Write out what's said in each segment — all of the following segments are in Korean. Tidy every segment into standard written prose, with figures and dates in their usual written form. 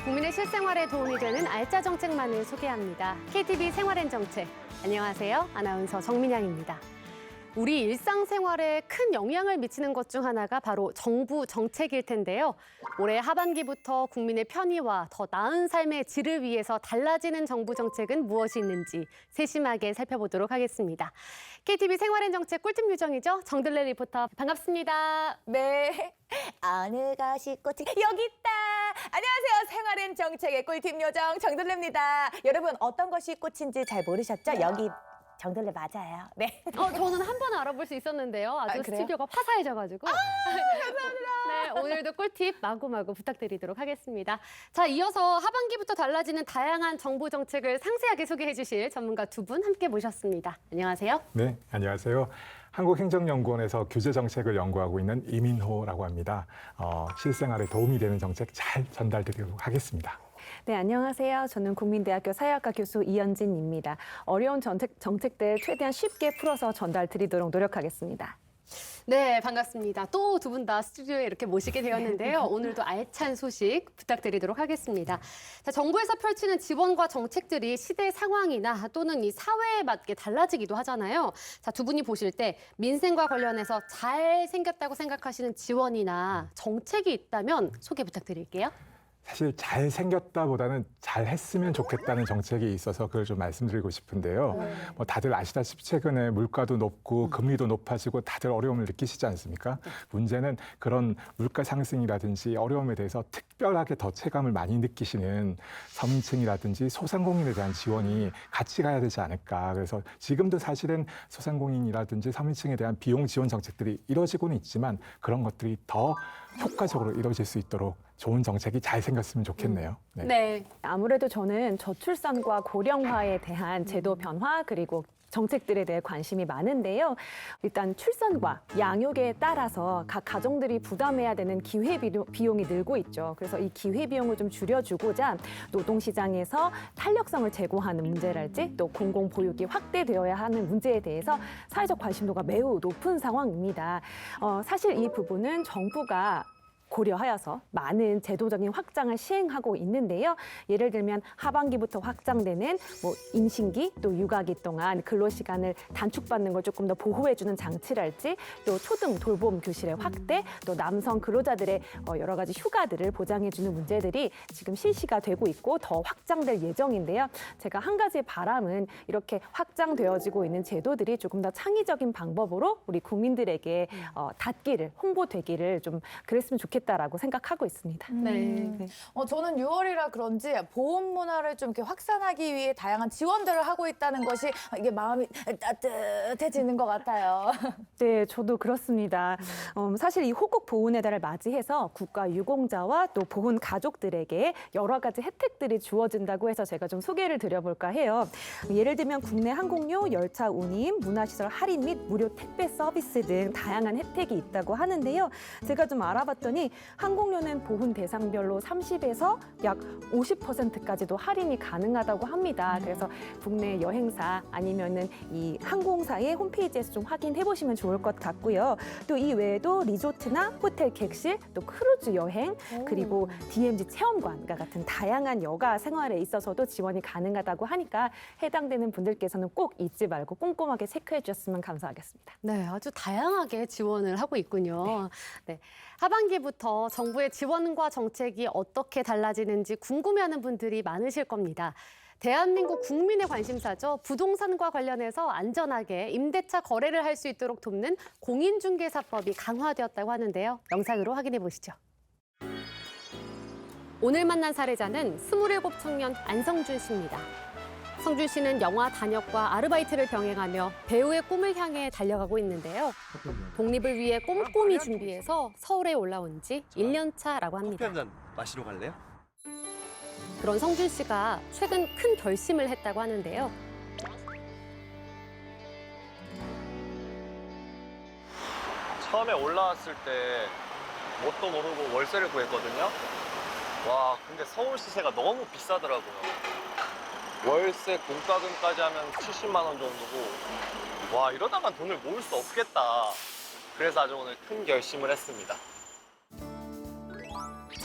국민의 실생활에 도움이 되는 알짜 정책만을 소개합니다. KTV 생활엔 정책. 안녕하세요. 아나운서 정민양입니다. 우리 일상생활에 큰 영향을 미치는 것 중 하나가 바로 정부 정책일 텐데요. 올해 하반기부터 국민의 편의와 더 나은 삶의 질을 위해서 달라지는 정부 정책은 무엇이 있는지 세심하게 살펴보도록 하겠습니다. KTV 생활엔 정책 꿀팁 요정이죠. 정들레 리포터 반갑습니다. 네. 어느 것이 꽃이 여기 있다. 안녕하세요. 생활엔 정책의 꿀팁 요정 정들레입니다. 여러분 어떤 것이 꽃인지 잘 모르셨죠? 여기 정들레 맞아요. 네. 저는 한 번 알아볼 수 있었는데요. 아주 그래요? 스튜디오가 화사해져가지고. 감사합니다. 네, 오늘도 꿀팁 마구마구 부탁드리도록 하겠습니다. 자, 이어서 하반기부터 달라지는 다양한 정부 정책을 상세하게 소개해 주실 전문가 두 분 함께 모셨습니다. 안녕하세요. 네, 안녕하세요. 한국행정연구원에서 규제정책을 연구하고 있는 이민호라고 합니다. 실생활에 도움이 되는 정책 잘 전달드리도록 하겠습니다. 네, 안녕하세요. 저는 국민대학교 사회학과 교수 이연진입니다. 어려운 정책들 최대한 쉽게 풀어서 전달 드리도록 노력하겠습니다. 네, 반갑습니다. 또 두 분 다 스튜디오에 이렇게 모시게 되었는데요. 오늘도 알찬 소식 부탁드리도록 하겠습니다. 자, 정부에서 펼치는 지원과 정책들이 시대 상황이나 또는 이 사회에 맞게 달라지기도 하잖아요. 자, 두 분이 보실 때 민생과 관련해서 잘 생겼다고 생각하시는 지원이나 정책이 있다면 소개 부탁드릴게요. 사실 잘 생겼다보다는 잘 했으면 좋겠다는 정책이 있어서 그걸 좀 말씀드리고 싶은데요. 뭐 다들 아시다시피 최근에 물가도 높고 금리도 높아지고 다들 어려움을 느끼시지 않습니까? 문제는 그런 물가 상승이라든지 어려움에 대해서 특별하게 더 체감을 많이 느끼시는 서민층이라든지 소상공인에 대한 지원이 같이 가야 되지 않을까. 그래서 지금도 사실은 소상공인이라든지 서민층에 대한 비용 지원 정책들이 이루어지고는 있지만 그런 것들이 더 효과적으로 이루어질 수 있도록 좋은 정책이 잘 생겼으면 좋겠네요. 네. 네. 아무래도 저는 저출산과 고령화에 대한 제도 변화 그리고 정책들에 대해 관심이 많은데요. 일단 출산과 양육에 따라서 각 가정들이 부담해야 되는 기회비용이 늘고 있죠. 그래서 이 기회비용을 좀 줄여주고자 노동시장에서 탄력성을 제고하는 문제랄지 또 공공보육이 확대되어야 하는 문제에 대해서 사회적 관심도가 매우 높은 상황입니다. 사실 이 부분은 정부가 고려하여서 많은 제도적인 확장을 시행하고 있는데요. 예를 들면 하반기부터 확장되는 임신기 또 육아기 동안 근로시간을 단축받는 걸 조금 더 보호해주는 장치랄지 또 초등 돌봄 교실의 확대 또 남성 근로자들의 여러 가지 휴가들을 보장해주는 문제들이 지금 실시가 되고 있고 더 확장될 예정인데요. 제가 한 가지 바람은 이렇게 확장되어지고 있는 제도들이 조금 더 창의적인 방법으로 우리 국민들에게 닿기를 홍보되기를 좀 그랬으면 좋겠다라고 생각하고 있습니다. 네. 저는 6월이라 그런지 보험 문화를 좀 이렇게 확산하기 위해 다양한 지원들을 하고 있다는 것이 이게 마음이 따뜻해지는 것 같아요. 네, 저도 그렇습니다. 사실 이 호국 보훈의 달을 맞이해서 국가 유공자와 또 보훈 가족들에게 여러 가지 혜택들이 주어진다고 해서 제가 좀 소개를 드려볼까 해요. 예를 들면 국내 항공료, 열차 운임, 문화시설 할인 및 무료 택배 서비스 등 다양한 혜택이 있다고 하는데요. 제가 좀 알아봤더니 항공료는 보훈 대상별로 30에서 약 50%까지도 할인이 가능하다고 합니다. 그래서 국내 여행사 아니면은 이 항공사의 홈페이지에서 좀 확인해 보시면 좋을 것 같고요. 또 이 외에도 리조트나 호텔 객실, 또 크루즈 여행, 그리고 DMZ 체험관과 같은 다양한 여가 생활에 있어서도 지원이 가능하다고 하니까 해당되는 분들께서는 꼭 잊지 말고 꼼꼼하게 체크해 주셨으면 감사하겠습니다. 네, 아주 다양하게 지원을 하고 있군요. 네. 하반기부터 정부의 지원과 정책이 어떻게 달라지는지 궁금해하는 분들이 많으실 겁니다. 대한민국 국민의 관심사죠. 부동산과 관련해서 안전하게 임대차 거래를 할 수 있도록 돕는 공인중개사법이 강화되었다고 하는데요. 영상으로 확인해 보시죠. 오늘 만난 사례자는 27 청년 안성준 씨입니다. 성준 씨는 영화 단역과 아르바이트를 병행하며 배우의 꿈을 향해 달려가고 있는데요. 독립을 위해 꼼꼼히 준비해서 서울에 올라온 지 1년 차라고 커피 합니다. 한 잔 마시러 갈래요? 그런 성준 씨가 최근 큰 결심을 했다고 하는데요. 처음에 올라왔을 때 뭣도 모르고 월세를 구했거든요. 와, 근데 서울 시세가 너무 비싸더라고요. 월세 공과금까지 하면 70만 원 정도고, 와, 이러다간 돈을 모을 수 없겠다. 그래서 아주 오늘 큰 결심을 했습니다.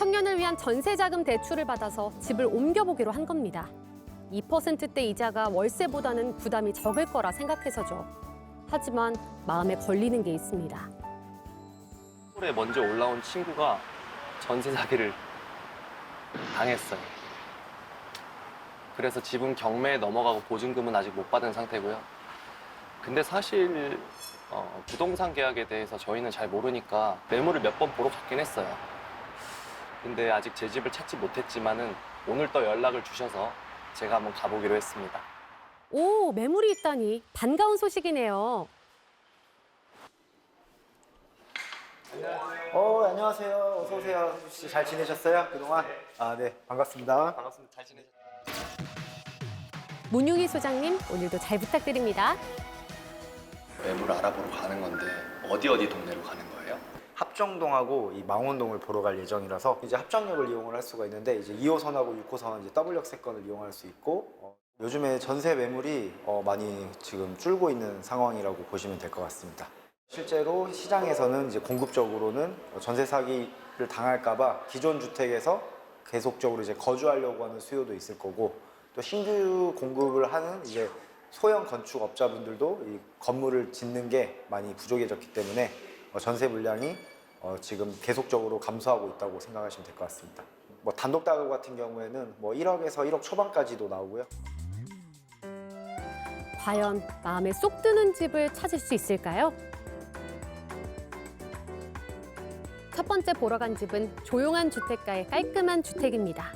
청년을 위한 전세자금 대출을 받아서 집을 옮겨보기로 한 겁니다. 2%대 이자가 월세보다는 부담이 적을 거라 생각해서죠. 하지만 마음에 걸리는 게 있습니다. 서울에 먼저 올라온 친구가 전세 사기를 당했어요. 그래서 집은 경매에 넘어가고 보증금은 아직 못 받은 상태고요. 근데 사실 부동산 계약에 대해서 저희는 잘 모르니까 매물을 몇 번 보러 갔긴 했어요. 근데 아직 제 집을 찾지 못했지만은 오늘 또 연락을 주셔서 제가 한번 가보기로 했습니다. 오, 매물이 있다니 반가운 소식이네요. 안녕하세요. 어서 오세요. 혹시 잘 지내셨어요? 그동안? 아, 네. 반갑습니다. 반갑습니다. 잘 지내셨어요? 문용희 소장님, 오늘도 잘 부탁드립니다. 매물 알아보러 가는 건데 어디 동네로 가는 거예요? 합정동하고 이 망원동을 보러 갈 예정이라서 이제 합정역을 이용을 할 수가 있는데 이제 2호선하고 6호선 이제 W역 세권을 이용할 수 있고 요즘에 전세 매물이 많이 지금 줄고 있는 상황이라고 보시면 될 것 같습니다. 실제로 시장에서는 이제 공급적으로는 전세 사기를 당할까봐 기존 주택에서 계속적으로 이제 거주하려고 하는 수요도 있을 거고 또 신규 공급을 하는 이제 소형 건축업자분들도 이 건물을 짓는 게 많이 부족해졌기 때문에 전세 물량이 지금 계속적으로 감소하고 있다고 생각하시면 될 것 같습니다. 뭐 단독 다가구 같은 경우에는 뭐 1억에서 1억 초반까지도 나오고요. 과연 마음에 쏙 드는 집을 찾을 수 있을까요? 첫 번째 보러 간 집은 조용한 주택가의 깔끔한 주택입니다.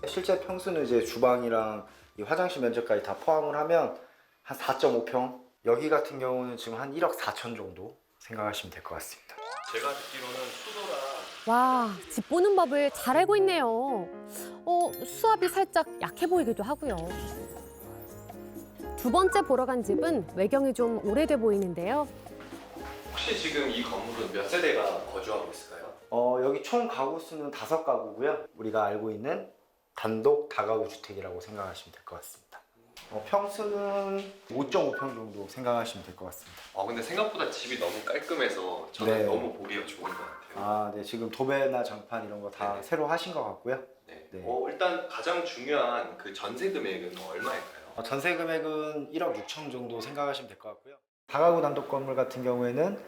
실제 평수는 이제 주방이랑 이 화장실 면적까지 다 포함을 하면 한 4.5평. 여기 같은 경우는 지금 한 1억 4천 정도 생각하시면 될 것 같습니다. 제가 듣기로는 수도라 와, 집 보는 법을 잘 알고 있네요. 수압이 살짝 약해 보이기도 하고요. 두 번째 보러 간 집은 외경이 좀 오래돼 보이는데요. 혹시 지금 이 건물은 몇 세대가 거주하고 있을까요? 여기 총 가구 수는 5가구고요. 우리가 알고 있는 단독 다가구 주택이라고 생각하시면 될 것 같습니다. 평수는 5.5평 정도 생각하시면 될 것 같습니다. 근데 생각보다 집이 너무 깔끔해서 저는 네. 너무 보기가 좋은 것 같아요. 아, 네. 지금 도배나 장판 이런 거 다 네네. 새로 하신 것 같고요. 네. 네. 일단 가장 중요한 그 전세 금액은 얼마일까요? 전세 금액은 1억 6천 정도 생각하시면 될 것 같고요. 다가구 단독 건물 같은 경우에는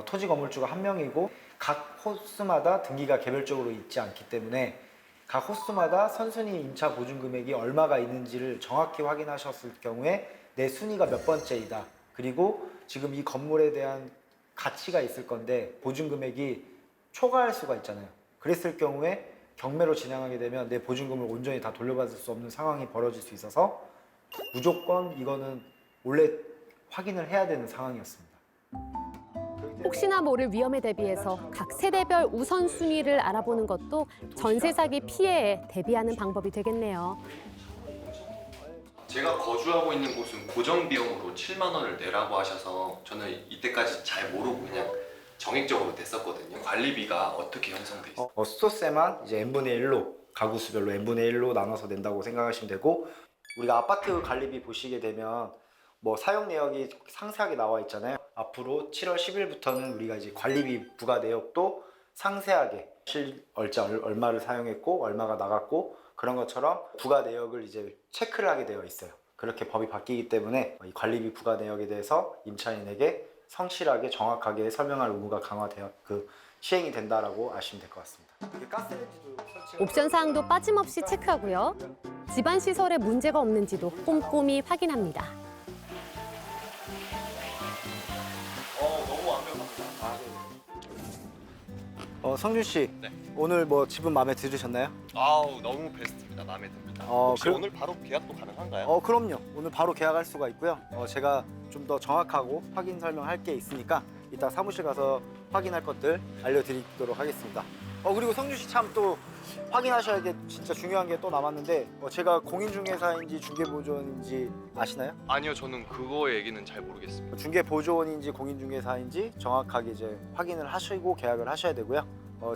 토지 건물주가 한 명이고 각 호수마다 등기가 개별적으로 있지 않기 때문에 각 호수마다 선순위 임차 보증 금액이 얼마가 있는지를 정확히 확인하셨을 경우에 내 순위가 몇 번째이다. 그리고 지금 이 건물에 대한 가치가 있을 건데 보증 금액이 초과할 수가 있잖아요. 그랬을 경우에 경매로 진행하게 되면 내 보증금을 온전히 다 돌려받을 수 없는 상황이 벌어질 수 있어서 무조건 이거는 원래 확인을 해야 되는 상황이었습니다. 혹시나 모를 위험에 대비해서 각 세대별 우선순위를 알아보는 것도 전세 사기 피해에 대비하는 방법이 되겠네요. 제가 거주하고 있는 곳은 고정 비용으로 7만 원을 내라고 하셔서 저는 이때까지 잘 모르고 그냥 정액적으로 냈었거든요. 관리비가 어떻게 형성돼 있어요? 수도세만 이제 n분의 1로 가구 수별로 n분의 1로 나눠서 낸다고 생각하시면 되고 우리가 아파트 관리비 보시게 되면 뭐 사용 내역이 상세하게 나와 있잖아요. 앞으로 7월 10일부터는 우리가 이제 관리비 부과 내역도 상세하게 실월자 얼마를 사용했고 얼마가 나갔고 그런 것처럼 부과 내역을 이제 체크를 하게 되어 있어요. 그렇게 법이 바뀌기 때문에 이 관리비 부과 내역에 대해서 임차인에게 성실하게 정확하게 설명할 의무가 강화되어 시행이 된다라고 아시면 될 것 같습니다. 이게 가스레인지도 설치가 옵션 사항도 빠짐없이 체크하고요. 집안 시설에 문제가 없는지도 꼼꼼히 확인합니다. 너무 완벽합니다. 성준 씨, 네. 오늘 뭐 집은 마음에 들으셨나요? 아우 너무 베스트입니다. 마음에 듭니다. 혹시 그럼- 오늘 바로 계약도 가능한가요? 그럼요. 오늘 바로 계약할 수가 있고요. 제가 좀 더 정확하고 확인 설명할 게 있으니까 이따 사무실 가서 확인할 것들 알려드리도록 하겠습니다. 그리고 성준 씨 참 또 확인하셔야 게 진짜 중요한 게 또 남았는데 제가 공인중개사인지 중개보조원인지 아시나요? 아니요, 저는 그거 얘기는 잘 모르겠습니다. 중개보조원인지 공인중개사인지 정확하게 이제 확인을 하시고 계약을 하셔야 되고요.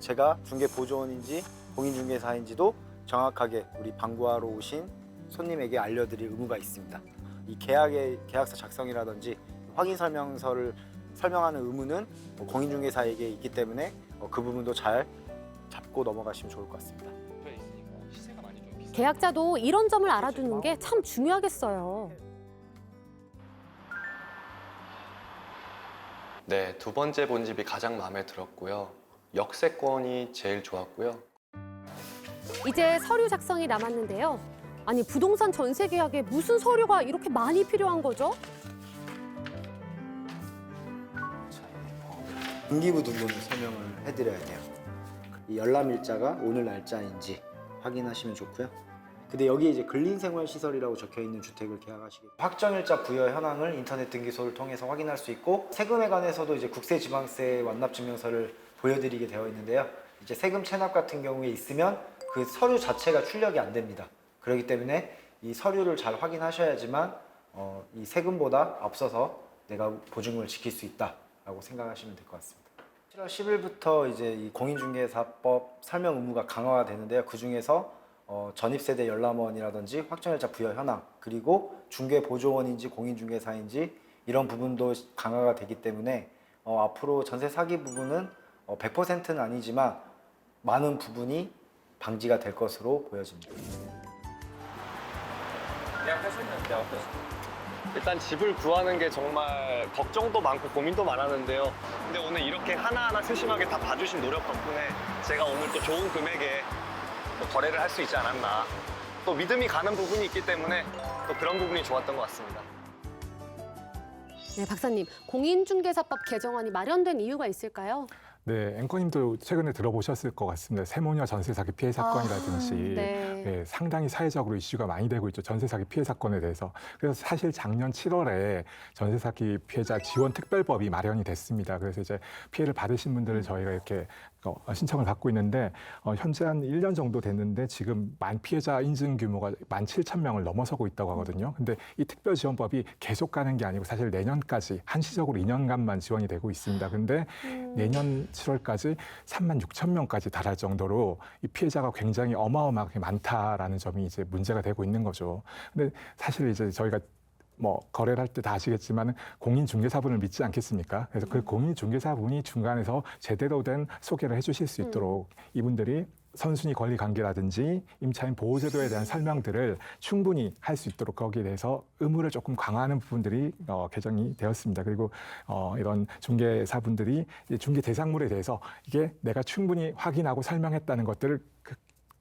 제가 중개보조원인지 공인중개사인지도 정확하게 우리 방구하러 오신 손님에게 알려드릴 의무가 있습니다. 이 계약서 작성이라든지 확인 설명서를 설명하는 의무는 공인중개사에게 있기 때문에 그 부분도 잘 잡고 넘어가시면 좋을 것 같습니다. 계약자도 이런 점을 알아두는 게 참 중요하겠어요. 네, 두 번째 본집이 가장 마음에 들었고요. 역세권이 제일 좋았고요. 이제 서류 작성이 남았는데요. 아니, 부동산 전세 계약에 무슨 서류가 이렇게 많이 필요한 거죠? 등기부 등본을 설명을 해드려야 돼요. 이 열람일자가 오늘 날짜인지 확인하시면 좋고요. 근데 여기에 이제 근린생활시설이라고 적혀있는 주택을 계약하시게 확정일자 부여 현황을 인터넷 등기소를 통해서 확인할 수 있고 세금에 관해서도 이제 국세지방세 완납증명서를 보여드리게 되어 있는데요. 이제 세금 체납 같은 경우에 있으면 그 서류 자체가 출력이 안 됩니다. 그렇기 때문에 이 서류를 잘 확인하셔야지만 이 세금보다 앞서서 내가 보증금을 지킬 수 있다라고 생각하시면 될 것 같습니다. 7월 10일부터 이제 이 공인중개사법 설명 의무가 강화가 되는데요. 그 중에서 전입세대 열람원이라든지 확정일자 부여 현황 그리고 중개보조원인지 공인중개사인지 이런 부분도 강화가 되기 때문에 앞으로 전세 사기 부분은 100%는 아니지만 많은 부분이 방지가 될 것으로 보여집니다. 일단 집을 구하는 게 정말 걱정도 많고 고민도 많았는데요. 근데 오늘 이렇게 하나하나 세심하게 다 봐주신 노력 덕분에 제가 오늘 또 좋은 금액에 또 거래를 할 수 있지 않았나. 또 믿음이 가는 부분이 있기 때문에 또 그런 부분이 좋았던 것 같습니다. 네, 박사님, 공인중개사법 개정안이 마련된 이유가 있을까요? 네, 앵커님도 최근에 들어보셨을 것 같습니다. 세모녀 전세 사기 피해 사건이라든지 네. 네, 상당히 사회적으로 이슈가 많이 되고 있죠. 전세 사기 피해 사건에 대해서. 그래서 사실 작년 7월에 전세 사기 피해자 지원 특별법이 마련이 됐습니다. 그래서 이제 피해를 받으신 분들을 저희가 이렇게 신청을 받고 있는데 현재 한 1년 정도 됐는데 지금 피해자 인증 규모가 17,000명을 넘어서고 있다고 하거든요. 근데 이 특별 지원법이 계속 가는 게 아니고 사실 내년까지 한시적으로 2년간만 지원이 되고 있습니다. 근데 내년 7월까지 36,000명까지 달할 정도로 이 피해자가 굉장히 어마어마하게 많다라는 점이 이제 문제가 되고 있는 거죠. 근데 사실 이제 저희가 거래를 할 때 다 아시겠지만 공인중개사분을 믿지 않겠습니까? 그래서 그 공인중개사분이 중간에서 제대로 된 소개를 해주실 수 있도록 이분들이 선순위 권리 관계라든지 임차인 보호제도에 대한 설명들을 충분히 할 수 있도록 거기에 대해서 의무를 조금 강화하는 부분들이 개정이 되었습니다. 그리고 이런 중개사분들이 중개 대상물에 대해서 이게 내가 충분히 확인하고 설명했다는 것들을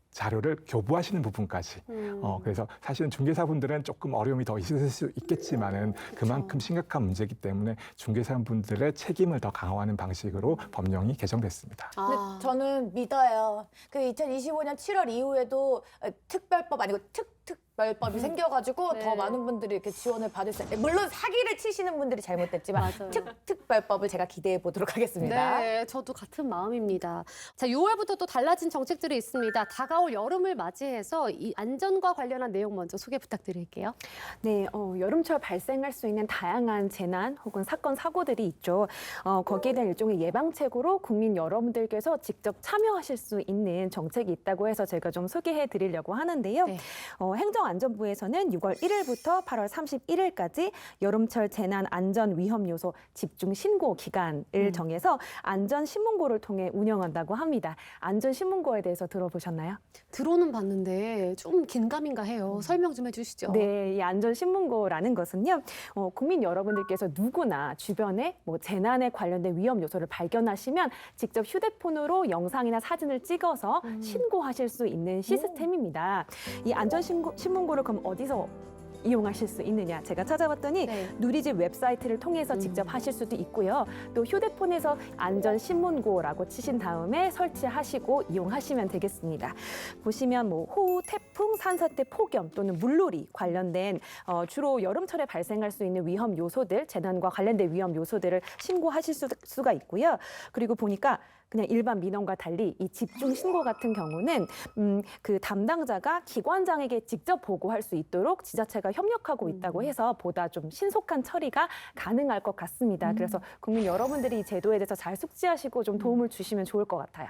자료를 교부하시는 부분까지. 그래서 사실은 중개사분들은 조금 어려움이 더 있을 수 있겠지만은 그만큼 심각한 문제이기 때문에 중개사분들의 책임을 더 강화하는 방식으로 법령이 개정됐습니다. 근데 저는 믿어요. 그 2025년 7월 이후에도 특별법 아니고 특별법이 생겨가지고 네. 더 많은 분들이 이렇게 지원을 받을 수 있어요. 물론 사기를 치시는 분들이 잘못됐지만 맞아요. 특별법을 제가 기대해 보도록 하겠습니다. 네, 저도 같은 마음입니다. 자, 6월부터 또 달라진 정책들이 있습니다. 다가올 여름을 맞이해서 이 안전과 관련한 내용 먼저 소개 부탁드릴게요. 네, 여름철 발생할 수 있는 다양한 재난 혹은 사건, 사고들이 있죠. 거기에 대한 일종의 예방책으로 국민 여러분들께서 직접 참여하실 수 있는 정책이 있다고 해서 제가 좀 소개해 드리려고 하는데요. 네. 행정안전부에서는 6월 1일부터 8월 31일까지 여름철 재난 안전 위험 요소 집중 신고 기간을 정해서 안전 신문고를 통해 운영한다고 합니다. 안전 신문고에 대해서 들어보셨나요? 들어는 봤는데 좀 긴가민가 해요. 설명 좀 해주시죠. 네, 이 안전신문고라는 것은요, 국민 여러분들께서 누구나 주변에 재난에 관련된 위험 요소를 발견하시면 직접 휴대폰으로 영상이나 사진을 찍어서 신고하실 수 있는 시스템입니다. 이 안전신문고를 그럼 어디서 이용하실 수 있느냐? 제가 찾아봤더니 네. 누리집 웹사이트를 통해서 직접 하실 수도 있고요. 또 휴대폰에서 안전신문고라고 치신 다음에 설치하시고 이용하시면 되겠습니다. 보시면 호우, 태풍, 산사태, 폭염 또는 물놀이 관련된 주로 여름철에 발생할 수 있는 위험 요소들, 재난과 관련된 위험 요소들을 신고하실 수가 있고요. 그리고 보니까 그냥 일반 민원과 달리 이 집중 신고 같은 경우는 그 담당자가 기관장에게 직접 보고할 수 있도록 지자체가 협력하고 있다고 해서 보다 좀 신속한 처리가 가능할 것 같습니다. 그래서 국민 여러분들이 이 제도에 대해서 잘 숙지하시고 좀 도움을 주시면 좋을 것 같아요.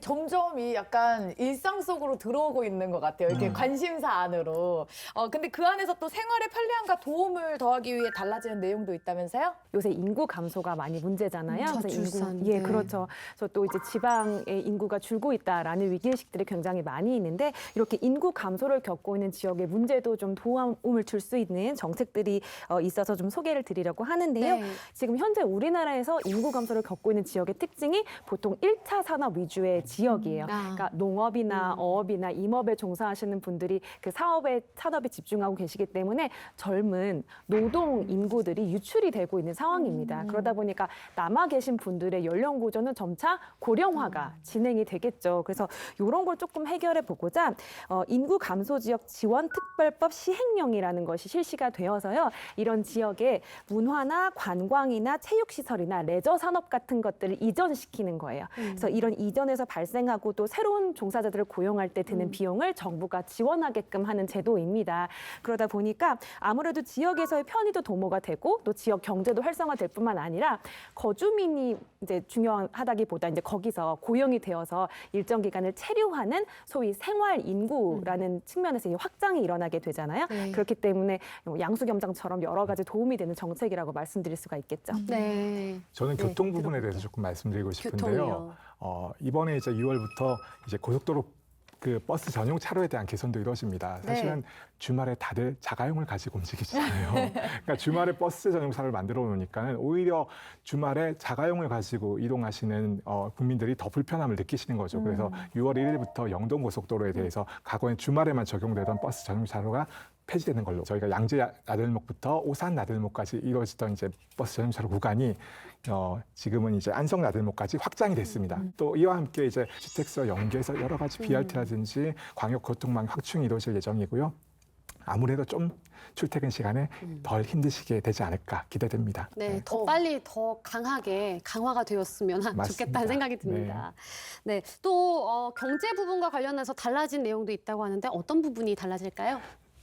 점점 이 약간 일상 속으로 들어오고 있는 것 같아요. 이렇게 관심사 안으로. 근데 그 안에서 또 생활의 편리함과 도움을 더하기 위해 달라지는 내용도 있다면서요? 요새 인구 감소가 많이 문제잖아요. 그래서 저출산. 예, 네. 그렇죠. 그래서 또 이제 지방의 인구가 줄고 있다라는 위기의식들이 굉장히 많이 있는데 이렇게 인구 감소를 겪고 있는 지역의 문제도 좀 도움을 줄 수 있는 정책들이 있어서 좀 소개를 드리려고 하는데요. 네. 지금 현재 우리나라에서 인구 감소를 겪고 있는 지역의 특징이 보통 1차 산업 위주의 지역이에요. 그러니까 농업이나 어업이나 임업에 종사하시는 분들이 그 산업에 집중하고 계시기 때문에 젊은 노동 인구들이 유출이 되고 있는 상황입니다. 그러다 보니까 남아 계신 분들의 연령 구조는 점차 고령화가 진행이 되겠죠. 그래서 이런 걸 조금 해결해 보고자 인구 감소 지역 지원 특별법 시행령이라는 것이 실시가 되어서요. 이런 지역에 문화나 관광이나 체육 시설이나 레저 산업 같은 것들을 이전시키는 거예요. 그래서 이런 이전에서 발생하고 또 새로운 종사자들을 고용할 때 드는 비용을 정부가 지원하게끔 하는 제도입니다. 그러다 보니까 아무래도 지역에서의 편의도 도모가 되고 또 지역 경제도 활성화될 뿐만 아니라 거주민이 이제 중요하다기보다 이제 거기서 고용이 되어서 일정 기간을 체류하는 소위 생활 인구라는 측면에서 이제 확장이 일어나게 되잖아요. 네. 그렇기 때문에 양수겸장처럼 여러 가지 도움이 되는 정책이라고 말씀드릴 수가 있겠죠. 네. 저는 네, 교통 부분에 들어볼게요. 대해서 조금 말씀드리고 싶은데요. 교통이요. 이번에 이제 6월부터 이제 고속도로 그 버스 전용 차로에 대한 개선도 이루어집니다. 사실은 주말에 다들 자가용을 가지고 움직이시잖아요. 그러니까 주말에 버스 전용 차로를 만들어 놓으니까는 오히려 주말에 자가용을 가지고 이동하시는 국민들이 더 불편함을 느끼시는 거죠. 그래서 6월 1일부터 영동 고속도로에 대해서 과거엔 주말에만 적용되던 버스 전용 차로가 폐지되는 걸로 저희가 양재 나들목부터 오산 나들목까지 이루어지던 이제 버스 전용차로 구간이 지금은 이제 안성 나들목까지 확장이 됐습니다. 또 이와 함께 이제 주택서 연계해서 여러 가지 BRT라든지 광역 교통망 확충이 이루어질 예정이고요. 아무래도 좀 출퇴근 시간에 덜 힘드시게 되지 않을까 기대됩니다. 네, 더 빨리 더 강하게 강화가 되었으면 맞습니다. 좋겠다는 생각이 듭니다. 네, 또 경제 부분과 관련해서 달라진 내용도 있다고 하는데 어떤 부분이 달라질까요?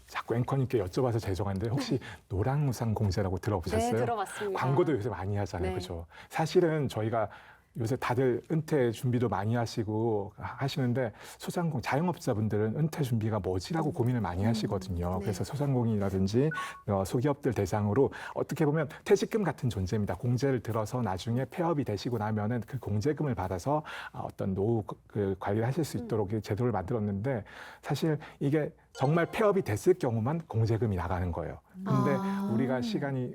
자꾸 앵커님께 여쭤봐서 죄송한데 혹시 노랑우산 공제라고 들어보셨어요? 네, 들어봤습니다. 광고도 요새 많이 하잖아요. 네. 그렇죠? 사실은 저희가 요새 다들 은퇴 준비도 많이 하시고 하시는데 소상공 자영업자분들은 은퇴 준비가 뭐지라고 고민을 많이 하시거든요. 네. 그래서 소상공인이라든지 소기업들 대상으로 어떻게 보면 퇴직금 같은 존재입니다. 공제를 들어서 나중에 폐업이 되시고 나면은 그 공제금을 받아서 어떤 노후 그 관리를 하실 수 있도록 이 제도를 만들었는데 사실 이게 정말 폐업이 됐을 경우만 공제금이 나가는 거예요. 근데 우리가 시간이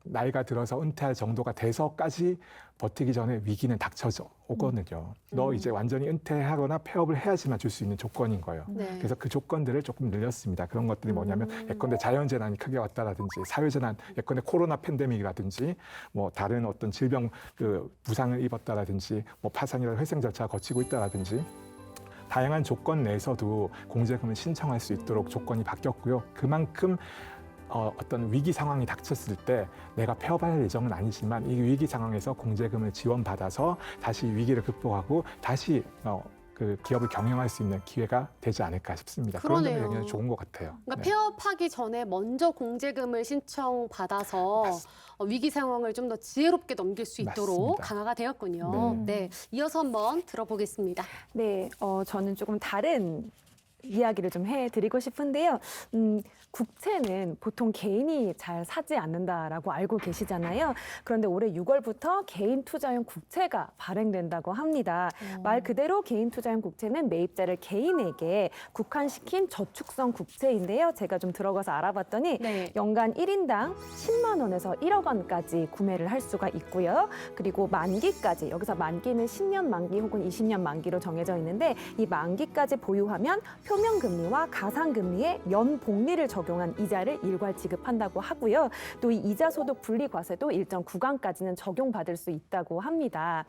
나이가 들어서 은퇴할 정도가 돼서까지 버티기 전에 위기는 닥쳐져 오거든요. 너 이제 완전히 은퇴하거나 폐업을 해야지만 줄 수 있는 조건인 거예요. 네. 그래서 그 조건들을 조금 늘렸습니다. 그런 것들이 뭐냐면 예컨대 자연재난이 크게 왔다라든지 사회재난, 예컨대 코로나 팬데믹이라든지 뭐 다른 어떤 질병 그 부상을 입었다라든지 뭐 파산이나 회생 절차가 거치고 있다라든지 다양한 조건 내에서도 공제금을 신청할 수 있도록 조건이 바뀌었고요. 그만큼 어떤 위기 상황이 닥쳤을 때 내가 폐업할 예정은 아니지만 이 위기 상황에서 공제금을 지원받아서 다시 위기를 극복하고 다시 그 기업을 경영할 수 있는 기회가 되지 않을까 싶습니다. 그런 점이 그러네요. 굉장히 좋은 것 같아요. 그러니까 네. 폐업하기 전에 먼저 공제금을 신청받아서 위기 상황을 좀 더 지혜롭게 넘길 수 있도록 맞습니다. 강화가 되었군요. 네, 이어서 한번 들어보겠습니다. 네, 저는 조금 다른 이야기를 좀 해드리고 싶은데요. 국채는 보통 개인이 잘 사지 않는다라고 알고 계시잖아요. 그런데 올해 6월부터 개인 투자용 국채가 발행된다고 합니다. 말 그대로 개인 투자용 국채는 매입자를 개인에게 국한시킨 저축성 국채인데요. 제가 좀 들어가서 알아봤더니 네. 연간 1인당 10만 원에서 1억 원까지 구매를 할 수가 있고요. 그리고 만기까지, 여기서 만기는 10년 만기 혹은 20년 만기로 정해져 있는데 이 만기까지 보유하면 표면금리와 가상금리에 연복리를 적용한 이자를 일괄 지급한다고 하고요. 또 이 이자소득 분리과세도 일정 구간까지는 적용받을 수 있다고 합니다.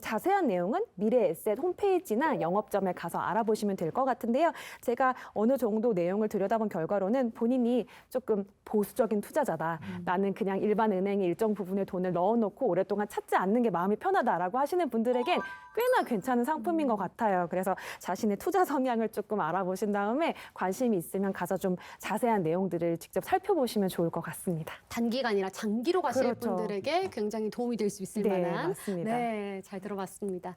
자세한 내용은 미래에셋 홈페이지나 영업점에 가서 알아보시면 될 것 같은데요. 제가 어느 정도 내용을 들여다본 결과로는 본인이 조금 보수적인 투자자다. 나는 그냥 일반 은행에 일정 부분의 돈을 넣어놓고 오랫동안 찾지 않는 게 마음이 편하다라고 하시는 분들에겐 꽤나 괜찮은 상품인 것 같아요. 그래서 자신의 투자 성향을 조금 알아보신 다음에 관심이 있으면 가서 좀 자세한 내용들을 직접 살펴보시면 좋을 것 같습니다. 단기가 아니라 장기로 가실 그렇죠. 분들에게 굉장히 도움이 될 수 있을 네, 만한. 맞습니다. 네, 잘 들어봤습니다.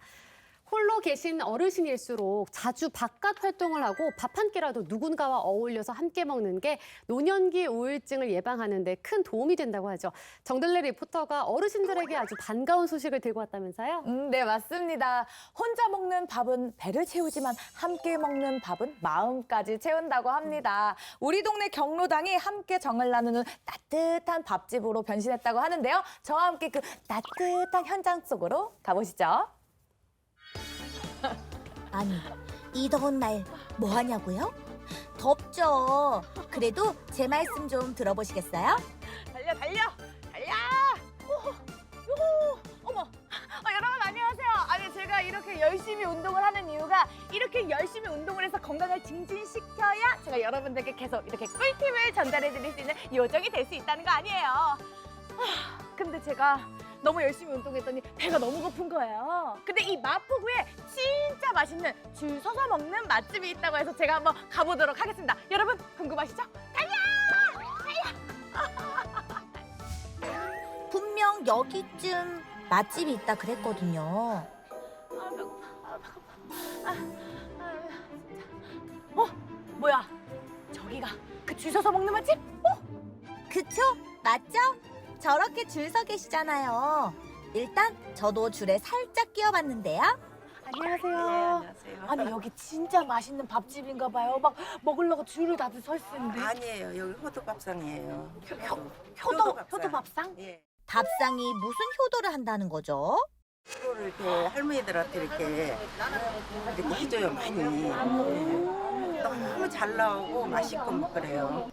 홀로 계신 어르신일수록 자주 바깥 활동을 하고 밥 한 끼라도 누군가와 어울려서 함께 먹는 게 노년기 우울증을 예방하는 데 큰 도움이 된다고 하죠. 정들레 리포터가 어르신들에게 아주 반가운 소식을 들고 왔다면서요? 네, 맞습니다. 혼자 먹는 밥은 배를 채우지만 함께 먹는 밥은 마음까지 채운다고 합니다. 우리 동네 경로당이 함께 정을 나누는 따뜻한 밥집으로 변신했다고 하는데요. 저와 함께 그 따뜻한 현장 속으로 가보시죠. 아니, 이 더운 날 뭐 하냐고요? 덥죠. 그래도 제 말씀 좀 들어보시겠어요? 달려, 달려, 달려! 요호! 어머! 여러분 안녕하세요. 아니 제가 이렇게 열심히 운동을 하는 이유가 이렇게 열심히 운동을 해서 건강을 증진시켜야 제가 여러분들께 계속 이렇게 꿀팁을 전달해 드릴 수 있는 요정이 될 수 있다는 거 아니에요. 근데 제가 너무 열심히 운동했더니 배가 너무 고픈 거예요. 근데 이 마포구에 진짜 맛있는 줄 서서 먹는 맛집이 있다고 해서 제가 한번 가보도록 하겠습니다. 여러분 궁금하시죠? 분명 여기쯤 맛집이 있다 그랬거든요. 뭐야? 저기가 그 줄 서서 먹는 맛집? 그쵸? 맞죠? 저렇게 줄 서 계시잖아요. 일단 저도 줄에 살짝 끼어봤는데요. 안녕하세요. 아니 여기 진짜 맛있는 밥집인가 봐요. 막 먹으려고 줄을 다들 서 있는데. 아니에요. 여기 호두밥상이에요. 효도밥상? 예. 밥상이 무슨 효도를 한다는 거죠? 이거를 이렇게 할머니들한테 이렇게 해줘요 많이. 예. 너무 잘 나오고 맛있고 뭐 그래요.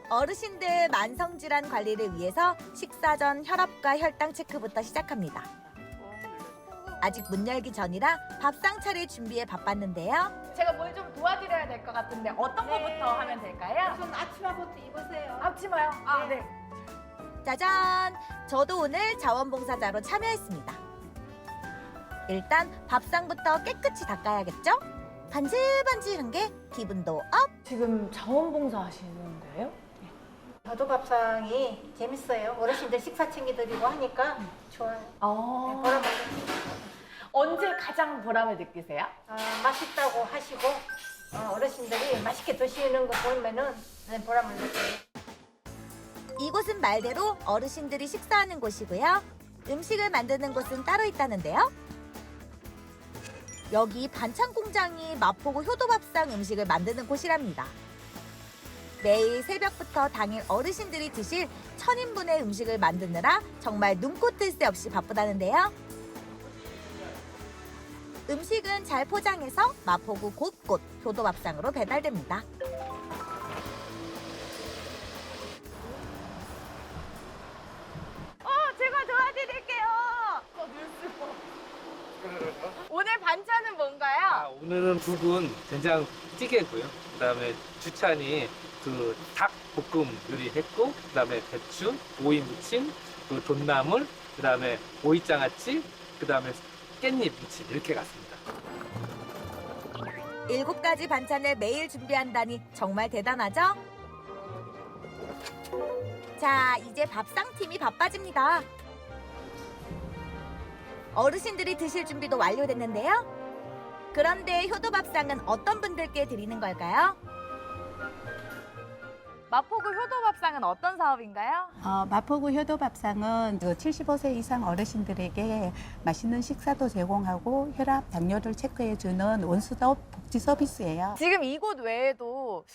어르신들 만성질환 관리를 위해서 식사 전 혈압과 혈당 체크부터 시작합니다. 아직 문 열기 전이라 밥상 차릴 준비에 바빴는데요. 제가 뭘 좀 도와드려야 될 것 같은데 어떤 거부터 하면 될까요? 우선 앞치마부터 입으세요. 앞치마요? 아, 네. 짜잔! 저도 오늘 자원봉사자로 참여했습니다. 일단 밥상부터 깨끗이 닦아야겠죠? 반질반질한 게 기분도 업! 지금 자원봉사 하시는데요? 효도밥상이 재밌어요. 어르신들 식사 챙겨드리고 하니까 좋아요. 보람 언제 가장 보람을 느끼세요? 맛있다고 하시고 어르신들이 맛있게 드시는 거 보면은 보람을 느껴요. 이곳은 말대로 어르신들이 식사하는 곳이고요. 음식을 만드는 곳은 따로 있다는데요. 여기 반찬 공장이 마포구 효도밥상 음식을 만드는 곳이랍니다. 매일 새벽부터 당일 어르신들이 드실 1000인분의 음식을 만드느라 정말 눈코 뜰 새 없이 바쁘다는데요. 음식은 잘 포장해서 마포구 곳곳 효도밥상으로 배달됩니다. 제가 도와드릴게요. 오늘 반찬은 뭔가요? 오늘은 국은 된장찌개고요. 그다음에 주찬이 그 닭 볶음 요리했고, 그다음에 배추, 오이 무침, 그 돈나물, 그다음에 오이장아찌, 그다음에 깻잎 무침 이렇게 갔습니다. 7가지 반찬을 매일 준비한다니 정말 대단하죠? 자, 이제 밥상팀이 바빠집니다. 어르신들이 드실 준비도 완료됐는데요. 그런데 효도밥상은 어떤 분들께 드리는 걸까요? 마포구 효도밥상은 어떤 사업인가요? 마포구 효도밥상은 75세 이상 어르신들에게 맛있는 식사도 제공하고 혈압, 당뇨를 체크해주는 원스톱 복지 서비스예요. 지금 이곳 외에도 말고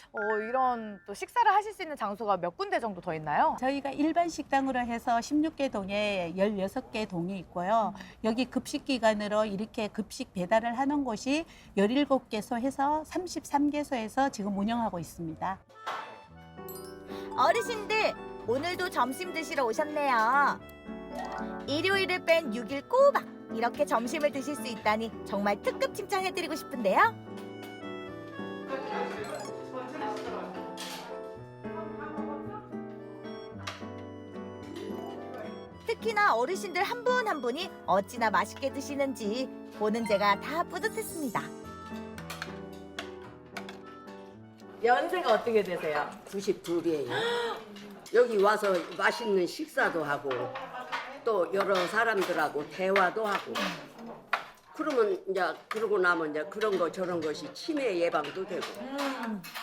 이런 또 식사를 하실 수 있는 장소가 몇 군데 정도 더 있나요? 저희가 일반 식당으로 해서 16개 동에 16개 동이 있고요. 여기 급식 기관으로 이렇게 급식 배달을 하는 곳이 17개소 해서 33개소에서 지금 운영하고 있습니다. 어르신들 오늘도 점심 드시러 오셨네요. 일요일을 뺀 6일 꼬박 이렇게 점심을 드실 수 있다니 정말 특급 칭찬해드리고 싶은데요. 특히나 어르신들 한 분 한 분이 어찌나 맛있게 드시는지 보는 제가 다 뿌듯했습니다. 연세가 어떻게 되세요? 92이에요. 여기 와서 맛있는 식사도 하고 또 여러 사람들하고 대화도 하고 그러면 이제 그러고 나면 이제 그런 거 저런 것이 치매 예방도 되고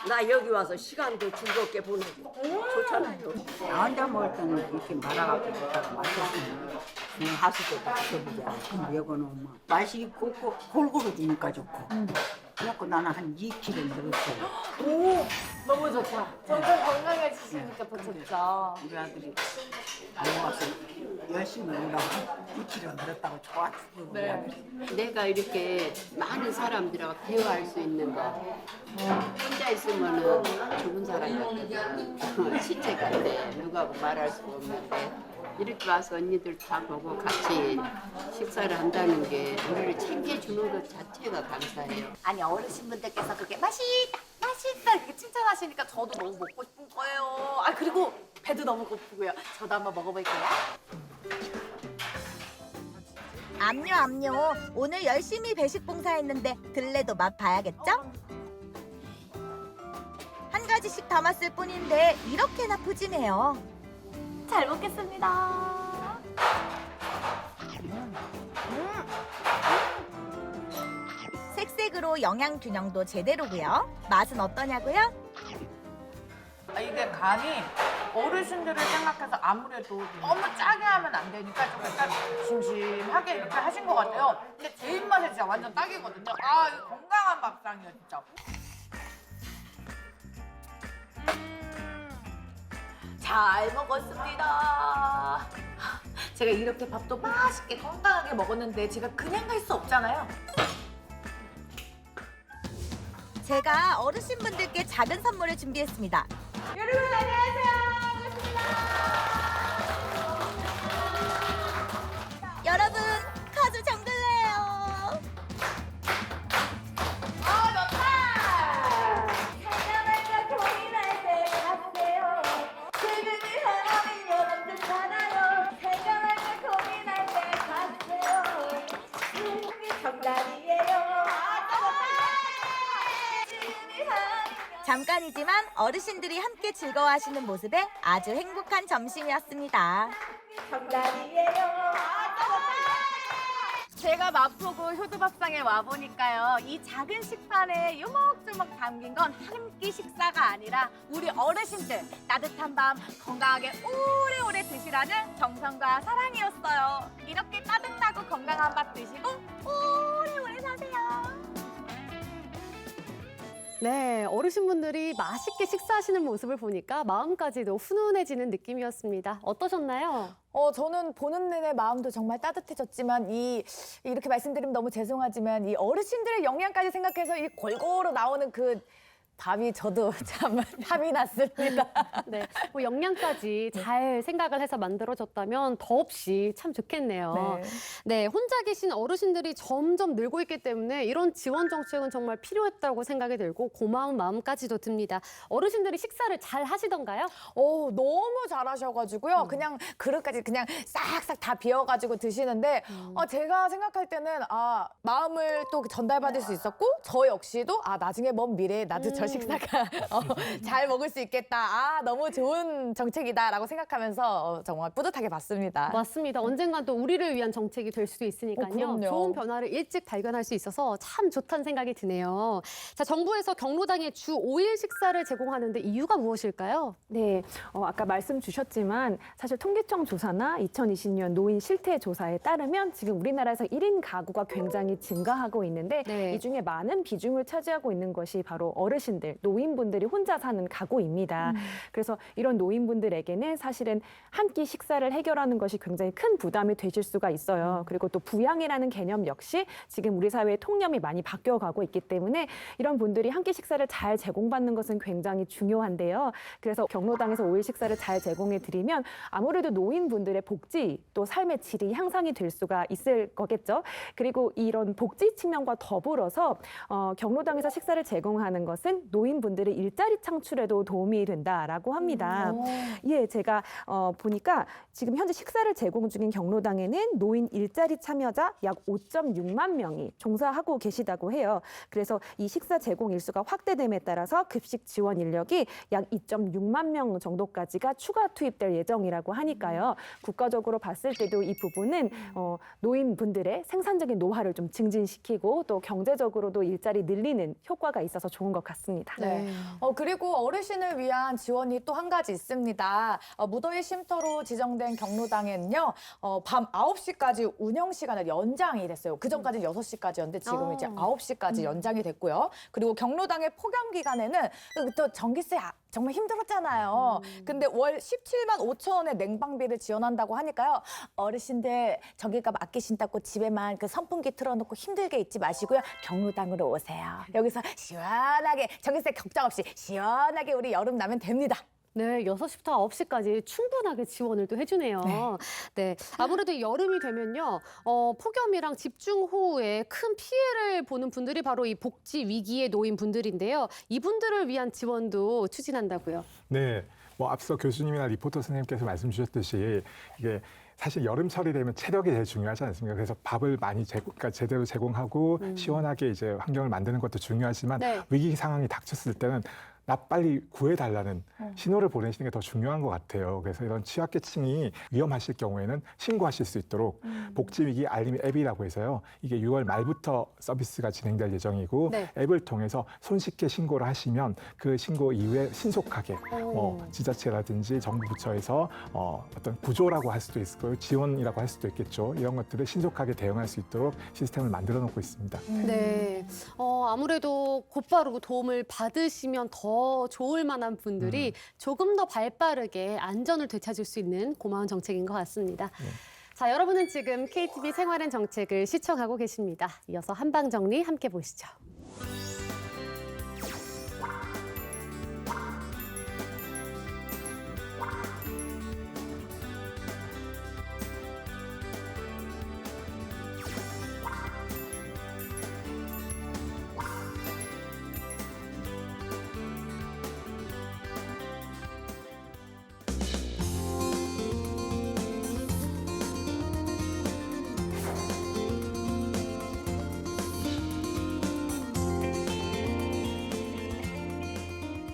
나 여기 와서 시간도 즐겁게 보내고 좋잖아요. 나 혼자 먹을 때는 이렇게 말아갖고 맛있으면 하수도 드셔보자. 근데 여기는 뭐 맛이 골고루 주니까 좋고. 그래갖고 나는 한 2kg 늘었어요. 오, 너무 좋다. 점점 건강해지시니까 더 좋죠. 우리 아들이 안 먹어서 열심히 먹으라고 2kg 늘었다고 좋아 죽고 우리 아들이. 내가 이렇게 많은 사람들하고 대화할 수 있는 거 혼자 있으면은 좋은 사람 같아. 시체 같아. 누구하고 말할 수 없는데 이렇게 와서 언니들 다 보고 같이 식사를 한다는 게 우리를 챙겨주는 것 자체가 감사해요. 아니 어르신분들께서 그게 맛있다 이렇게 칭찬하시니까 저도 너무 먹고 싶은 거예요. 아 그리고 배도 너무 고프고요. 저도 한번 먹어볼게요. 압류 오늘 열심히 배식 봉사했는데 들레도 맛 봐야겠죠? 한 가지씩 담았을 뿐인데 이렇게나 푸짐해요. 잘 먹겠습니다. 색색으로 영양 균형도 제대로고요. 맛은 어떠냐고요? 이게 간이 어르신들을 생각해서 아무래도 너무 짜게 하면 안 되니까 좀 약간 심심하게 이렇게 하신 것 같아요. 근데 제 입맛에 진짜 완전 딱이거든요. 아, 이거 건강한 밥상이에요, 진짜. 잘 먹었습니다. 제가 이렇게 밥도 맛있게 건강하게 먹었는데 제가 그냥 갈 수 없잖아요. 제가 어르신분들께 작은 선물을 준비했습니다. 여러분 안녕하세요. 여러분, 카즈 정글래요. 좋다. 사랑할까 고민할 때 가세요. 지금이 하나님 여러분들 살아요. 사랑할까 고민할 때 가세요. 지금이 정답이에요. 잠깐이지만 어르신들이 함께 즐거워하시는 모습에 아주 행복한 점심이었습니다. 정답이에요. 제가 마포구 효도밥상에 와보니까요. 이 작은 식판에 요먹조먹 담긴 건 한 끼 식사가 아니라 우리 어르신들 따뜻한 밤 건강하게 오래오래 드시라는 정성과 사랑이었어요. 이렇게 따뜻하고 건강한 밥 드시고 오래오래 사세요. 네, 어르신분들이 맛있게 식사하시는 모습을 보니까 마음까지도 훈훈해지는 느낌이었습니다. 어떠셨나요? 저는 보는 내내 마음도 정말 따뜻해졌지만 이렇게 말씀드리면 너무 죄송하지만 이 어르신들의 영양까지 생각해서 이 골고루 나오는 그 밥이 저도 참 탐이 났습니다. 네, 뭐 영양까지 잘 생각을 해서 만들어졌다면 더없이 참 좋겠네요. 네, 혼자 계신 어르신들이 점점 늘고 있기 때문에 이런 지원 정책은 정말 필요했다고 생각이 들고 고마운 마음까지도 듭니다. 어르신들이 식사를 잘 하시던가요? 너무 잘하셔가지고요. 그냥 그릇까지 그냥 싹싹 다 비워가지고 드시는데 제가 생각할 때는 마음을 또 전달받을 수 있었고 저 역시도 나중에 먼 미래에 나도 저 식사가 잘 먹을 수 있겠다. 너무 좋은 정책이다라고 생각하면서 정말 뿌듯하게 봤습니다. 맞습니다. 언젠간 또 우리를 위한 정책이 될 수도 있으니까요. 그럼요. 좋은 변화를 일찍 발견할 수 있어서 참 좋다는 생각이 드네요. 자, 정부에서 경로당에 주 5일 식사를 제공하는데 이유가 무엇일까요? 네, 아까 말씀 주셨지만 사실 통계청 조사나 2020년 노인 실태 조사에 따르면 지금 우리나라에서 1인 가구가 굉장히 증가하고 있는데 네. 이 중에 많은 비중을 차지하고 있는 것이 바로 어르신들 어르신들, 노인분들이 혼자 사는 가구입니다. 그래서 이런 노인분들에게는 사실은 한 끼 식사를 해결하는 것이 굉장히 큰 부담이 되실 수가 있어요. 그리고 또 부양이라는 개념 역시 지금 우리 사회의 통념이 많이 바뀌어가고 있기 때문에 이런 분들이 한 끼 식사를 잘 제공받는 것은 굉장히 중요한데요. 그래서 경로당에서 5일 식사를 잘 제공해 드리면 아무래도 노인분들의 복지 또 삶의 질이 향상이 될 수가 있을 거겠죠. 그리고 이런 복지 측면과 더불어서 경로당에서 식사를 제공하는 것은 노인분들의 일자리 창출에도 도움이 된다라고 합니다. 예, 제가 보니까 지금 현재 식사를 제공 중인 경로당에는 노인 일자리 참여자 약 5.6만 명이 종사하고 계시다고 해요. 그래서 이 식사 제공 일수가 확대됨에 따라서 급식 지원 인력이 약 2.6만 명 정도까지가 추가 투입될 예정이라고 하니까요. 국가적으로 봤을 때도 이 부분은 노인분들의 생산적인 노하를 좀 증진시키고 또 경제적으로도 일자리 늘리는 효과가 있어서 좋은 것 같습니다. 네. 그리고 어르신을 위한 지원이 또 한 가지 있습니다. 무더위 쉼터로 지정된 경로당에는요, 밤 9시까지 운영 시간을 연장이 됐어요. 그전까지는 6시까지였는데 지금 이제 9시까지 연장이 됐고요. 그리고 경로당의 폭염 기간에는 또 전기세 정말 힘들었잖아요. 근데 월 17만 5천 원의 냉방비를 지원한다고 하니까요. 어르신들 전기값 아끼신다고 집에만 그 선풍기 틀어놓고 힘들게 있지 마시고요. 경로당으로 오세요. 여기서 시원하게 전기세 걱정 없이 시원하게 우리 여름 나면 됩니다. 네, 6시부터 9시까지 충분하게 지원을 또 해주네요. 네. 아무래도 여름이 되면요, 폭염이랑 집중호우에 큰 피해를 보는 분들이 바로 이 복지 위기에 놓인 분들인데요. 이분들을 위한 지원도 추진한다고요. 네, 뭐 앞서 교수님이나 리포터 선생님께서 말씀 주셨듯이 이게 사실 여름철이 되면 체력이 제일 중요하지 않습니까? 그래서 밥을 많이 그러니까 제대로 제공하고 시원하게 이제 환경을 만드는 것도 중요하지만 위기 상황이 닥쳤을 때는 나 빨리 구해달라는 신호를 보내시는 게 더 중요한 것 같아요. 그래서 이런 취약계층이 위험하실 경우에는 신고하실 수 있도록 복지위기 알림 앱이라고 해서요. 이게 6월 말부터 서비스가 진행될 예정이고 앱을 통해서 손쉽게 신고를 하시면 그 신고 이후에 신속하게 지자체라든지 정부 부처에서 어떤 구조라고 할 수도 있을 거예요. 지원이라고 할 수도 있겠죠. 이런 것들을 신속하게 대응할 수 있도록 시스템을 만들어 놓고 있습니다. 네. 아무래도 곧바로 도움을 받으시면 더 좋을 만한 분들이 조금 더 발빠르게 안전을 되찾을 수 있는 고마운 정책인 것 같습니다. 자, 여러분은 지금 KTV 생활엔 정책을 시청하고 계십니다. 이어서 한방정리 함께 보시죠.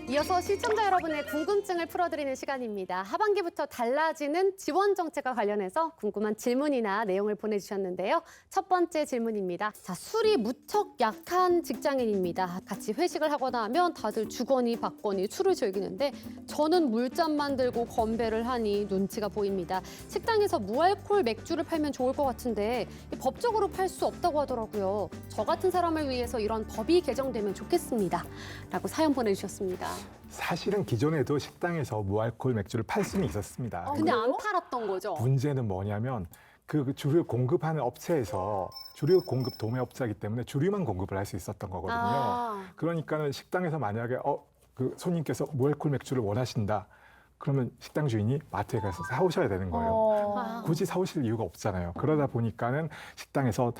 이어서 시청자 여러분의 궁금증을 풀어드리는 시간입니다. 하반기부터 달라지는 지원 정책과 관련해서 궁금한 질문이나 내용을 보내주셨는데요. 첫 번째 질문입니다. 자, 술이 무척 약한 직장인입니다. 같이 회식을 하거나 하면 다들 주거니 받거니 술을 즐기는데 저는 물잔만 들고 건배를 하니 눈치가 보입니다. 식당에서 무알콜 맥주를 팔면 좋을 것 같은데 법적으로 팔 수 없다고 하더라고요. 저 같은 사람을 위해서 이런 법이 개정되면 좋겠습니다. 라고 사연 보내주셨습니다. 사실은 기존에도 식당에서 무알콜 맥주를 팔 수는 있었습니다. 근데 안 팔았던 거죠? 문제는 뭐냐면 그 주류 공급하는 업체에서 주류 공급 도매업자이기 때문에 주류만 공급을 할 수 있었던 거거든요. 그러니까는 식당에서 만약에 그 손님께서 무알콜 맥주를 원하신다. 그러면 식당 주인이 마트에 가서 사오셔야 되는 거예요. 굳이 사오실 이유가 없잖아요. 그러다 보니까는 식당에서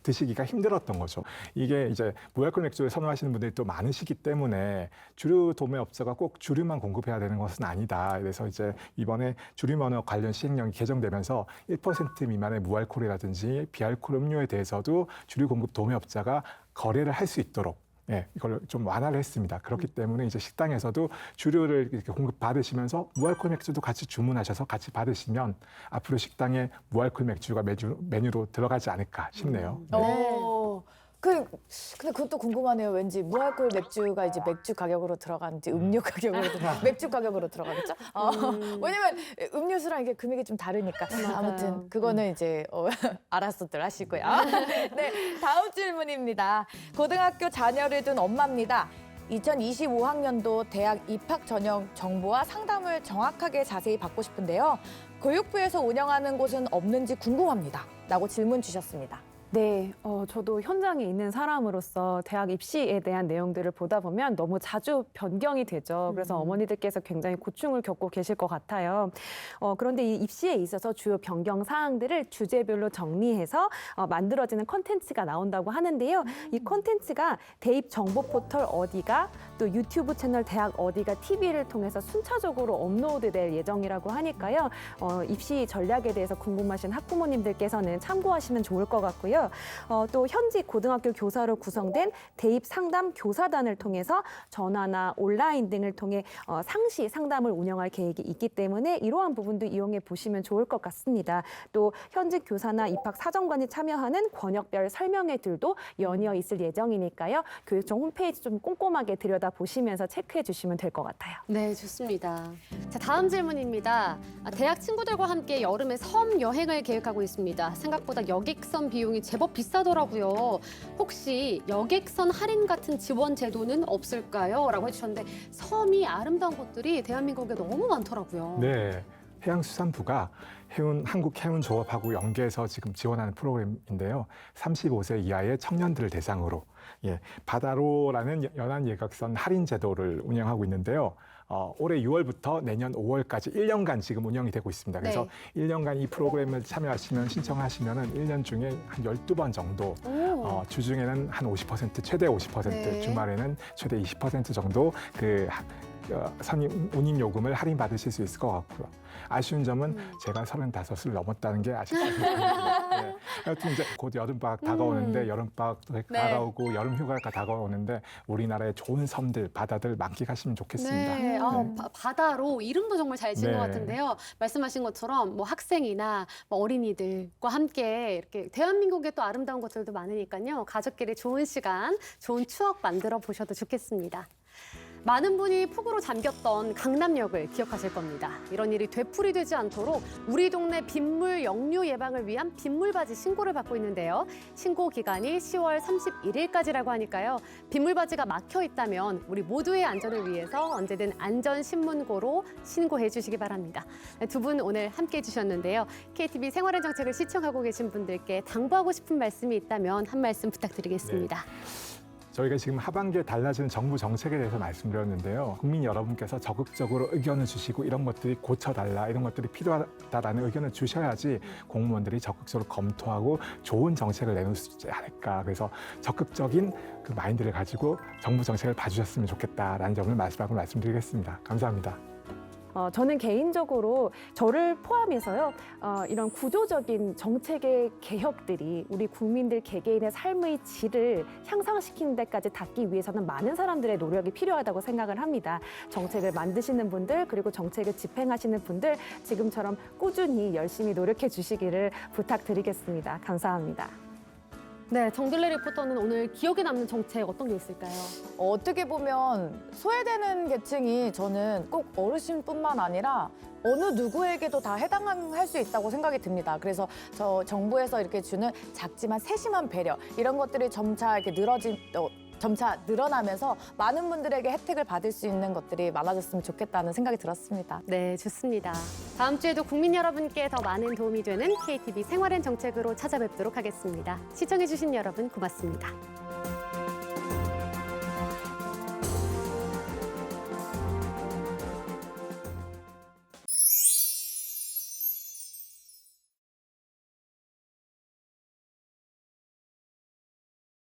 드시기가 힘들었던 거죠. 이게 이제 무알콜 맥주를 선호하시는 분들이 또 많으시기 때문에 주류 도매업자가 꼭 주류만 공급해야 되는 것은 아니다. 그래서 이제 이번에 주류 면허 관련 시행령이 개정되면서 1% 미만의 무알콜이라든지 비알콜 음료에 대해서도 주류 공급 도매업자가 거래를 할 수 있도록 이걸 좀 완화를 했습니다. 그렇기 때문에 이제 식당에서도 주류를 이렇게 공급받으시면서 무알콜 맥주도 같이 주문하셔서 같이 받으시면 앞으로 식당에 무알콜 맥주가 메뉴로 들어가지 않을까 싶네요. 근데 그것도 궁금하네요. 왠지 무알콜 맥주가 이제 맥주 가격으로 들어가는지 음료 가격으로 맥주 가격으로 들어가겠죠? 왜냐면 음료수랑 이게 금액이 좀 다르니까. 아무튼 그거는 이제 알아서들 하시고요. 네, 다음 질문입니다. 고등학교 자녀를 둔 엄마입니다. 2025학년도 대학 입학 전형 정보와 상담을 정확하게 자세히 받고 싶은데요. 교육부에서 운영하는 곳은 없는지 궁금합니다. 라고 질문 주셨습니다. 네, 저도 현장에 있는 사람으로서 대학 입시에 대한 내용들을 보다 보면 너무 자주 변경이 되죠. 그래서 어머니들께서 굉장히 고충을 겪고 계실 것 같아요. 그런데 이 입시에 있어서 주요 변경 사항들을 주제별로 정리해서 만들어지는 콘텐츠가 나온다고 하는데요. 이 콘텐츠가 대입 정보 포털 어디가 또 유튜브 채널 대학 어디가 TV를 통해서 순차적으로 업로드될 예정이라고 하니까요. 입시 전략에 대해서 궁금하신 학부모님들께서는 참고하시면 좋을 것 같고요. 또 현직 고등학교 교사로 구성된 대입 상담 교사단을 통해서 전화나 온라인 등을 통해 상시 상담을 운영할 계획이 있기 때문에 이러한 부분도 이용해 보시면 좋을 것 같습니다. 또 현직 교사나 입학 사정관이 참여하는 권역별 설명회들도 연이어 있을 예정이니까요. 교육청 홈페이지 좀 꼼꼼하게 들여다보시면서 체크해 주시면 될 것 같아요. 네, 좋습니다. 자, 다음 질문입니다. 대학 친구들과 함께 여름에 섬 여행을 계획하고 있습니다. 생각보다 여객선 비용이 제법 비싸더라고요. 혹시 여객선 할인 같은 지원 제도는 없을까요? 라고 해주셨는데 섬이 아름다운 곳들이 대한민국에 너무 많더라고요. 네. 해양수산부가 한국해운조업하고 연계해서 지금 지원하는 프로그램인데요. 35세 이하의 청년들을 대상으로 바다로라는 연안 여객선 할인 제도를 운영하고 있는데요. 올해 6월부터 내년 5월까지 1년간 지금 운영이 되고 있습니다. 그래서 1년간 이 프로그램을 신청하시면 1년 중에 한 12번 정도 주중에는 한 50%, 최대 50%, 주말에는 최대 20% 정도 운임 요금을 할인받으실 수 있을 것 같고요. 아쉬운 점은 제가 35을 넘었다는 게 아쉽습니다. 네. 하여튼 이제 곧 여름방학 다가오는데 여름방학도 다가오고 여름 휴가가 다가오는데 우리나라의 좋은 섬들, 바다들 만끽하시면 좋겠습니다. 네, 바다로 이름도 정말 잘 지은 것 같은데요. 말씀하신 것처럼 뭐 학생이나 뭐 어린이들과 함께 이렇게 대한민국에 또 아름다운 곳들도 많으니까요. 가족끼리 좋은 시간, 좋은 추억 만들어 보셔도 좋겠습니다. 많은 분이 폭우로 잠겼던 강남역을 기억하실 겁니다. 이런 일이 되풀이되지 않도록 우리 동네 빗물 역류 예방을 위한 빗물바지 신고를 받고 있는데요. 신고 기간이 10월 31일까지라고 하니까요. 빗물바지가 막혀 있다면 우리 모두의 안전을 위해서 언제든 안전신문고로 신고해 주시기 바랍니다. 두 분 오늘 함께해 주셨는데요. KTV 생활의 정책을 시청하고 계신 분들께 당부하고 싶은 말씀이 있다면 한 말씀 부탁드리겠습니다. 저희가 지금 하반기에 달라지는 정부 정책에 대해서 말씀드렸는데요. 국민 여러분께서 적극적으로 의견을 주시고 이런 것들이 고쳐달라, 이런 것들이 필요하다라는 의견을 주셔야지 공무원들이 적극적으로 검토하고 좋은 정책을 내놓을 수 있지 않을까. 그래서 적극적인 그 마인드를 가지고 정부 정책을 봐주셨으면 좋겠다라는 점을 말씀드리겠습니다. 감사합니다. 저는 개인적으로 저를 포함해서요, 이런 구조적인 정책의 개혁들이 우리 국민들 개개인의 삶의 질을 향상시키는 데까지 닿기 위해서는 많은 사람들의 노력이 필요하다고 생각을 합니다. 정책을 만드시는 분들, 그리고 정책을 집행하시는 분들, 지금처럼 꾸준히 열심히 노력해 주시기를 부탁드리겠습니다. 감사합니다. 네, 정들레 리포터는 오늘 기억에 남는 정책 어떤 게 있을까요? 어떻게 보면 소외되는 계층이 저는 꼭 어르신뿐만 아니라 어느 누구에게도 다 해당할 수 있다고 생각이 듭니다. 그래서 정부에서 이렇게 주는 작지만 세심한 배려 이런 것들이 점차 이렇게 점차 늘어나면서 많은 분들에게 혜택을 받을 수 있는 것들이 많아졌으면 좋겠다는 생각이 들었습니다. 네, 좋습니다. 다음 주에도 국민 여러분께 더 많은 도움이 되는 KTV 생활엔 정책으로 찾아뵙도록 하겠습니다. 시청해주신 여러분 고맙습니다.